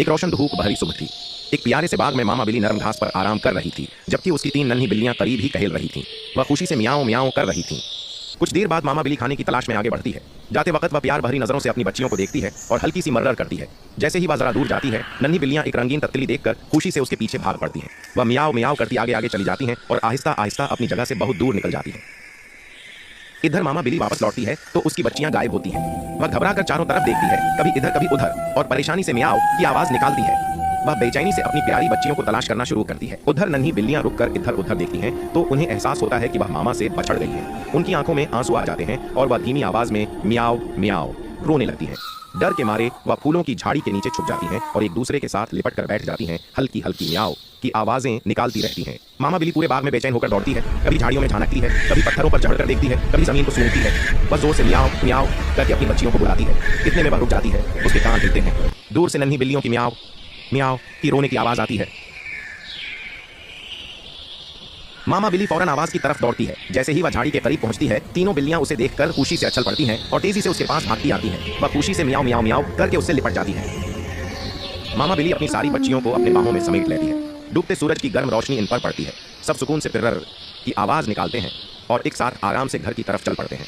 एक रोशन धूप भरी सुबह थी। एक प्यारे से बाग में मामा बिल्ली नरम घास पर आराम कर रही थी, जबकि उसकी 3 नन्ही बिल्लियां करीब ही टहल रही थीं। वह खुशी से मियाओ मियाओ कर रही थीं। कुछ देर बाद मामा बिल्ली खाने की तलाश में आगे बढ़ती है। जाते वक्त वह प्यार भरी नजरों से अपनी बच्चियों को देखती है और हल्की सी मर्रर करती है। जैसे ही वह जरा दूर जाती है, नन्ही बिल्लियां एक रंगीन तितली देखकर खुशी से उसके पीछे भाग पड़ती हैं। वह मियाओ मियाओ करती आगे आगे चली जाती हैं और आहिस्ता आहिस्ता अपनी जगह से बहुत दूर निकल जाती है। इधर मामा बिल्ली वापस लौटती है तो उसकी बच्चियां गायब होती हैं। वह घबरा कर चारों तरफ देखती है, कभी इधर कभी उधर, और परेशानी से मियाओ की आवाज निकालती है। वह बेचैनी से अपनी प्यारी बच्चियों को तलाश करना शुरू करती है। उधर नन्ही बिल्लियां रुककर इधर उधर देखती हैं तो उन्हें एहसास होता है कि वह मामा से बछड़ गई है। उनकी आंखों में आंसू आ जाते हैं और वह धीमी आवाज में मियाओ मियाओ रोने लगती है। डर के मारे वह फूलों की झाड़ी के नीचे छुप जाती हैं और एक दूसरे के साथ लिपट कर बैठ जाती हैं। हल्की हल्की मियाओ की आवाजें निकालती रहती हैं। मामा बिल्ली पूरे बाग में बेचैन होकर दौड़ती है, कभी झाड़ियों में झांकती है, कभी पत्थरों पर चढ़कर देखती है, कभी जमीन को सूंघती है। वह जोर से मियाओ मियाओ करके अपनी बच्चियों को बुलाती है। इतने में वह रुक जाती है, उसके कान हिलते हैं। दूर से नन्ही बिल्लियों की मियाओ मियाओ की रोने की आवाज आती है। मामा बिल्ली फौरन आवाज की तरफ दौड़ती है। जैसे ही वह झाड़ी के करीब पहुंचती है, तीनों बिल्लियां उसे देखकर खुशी से उछल पड़ती हैं और तेजी से उसके पास भागती आती हैं। वह खुशी से मियाओ मियाओ मियाओ करके उससे लिपट जाती है। मामा बिल्ली अपनी सारी बच्चियों को अपने बाहों में समेट लेती है। डूबते सूरज की गर्म रोशनी इन पर पड़ती है। सब सुकून से पिर्रर की आवाज निकालते हैं और एक साथ आराम से घर की तरफ चल पड़ते हैं।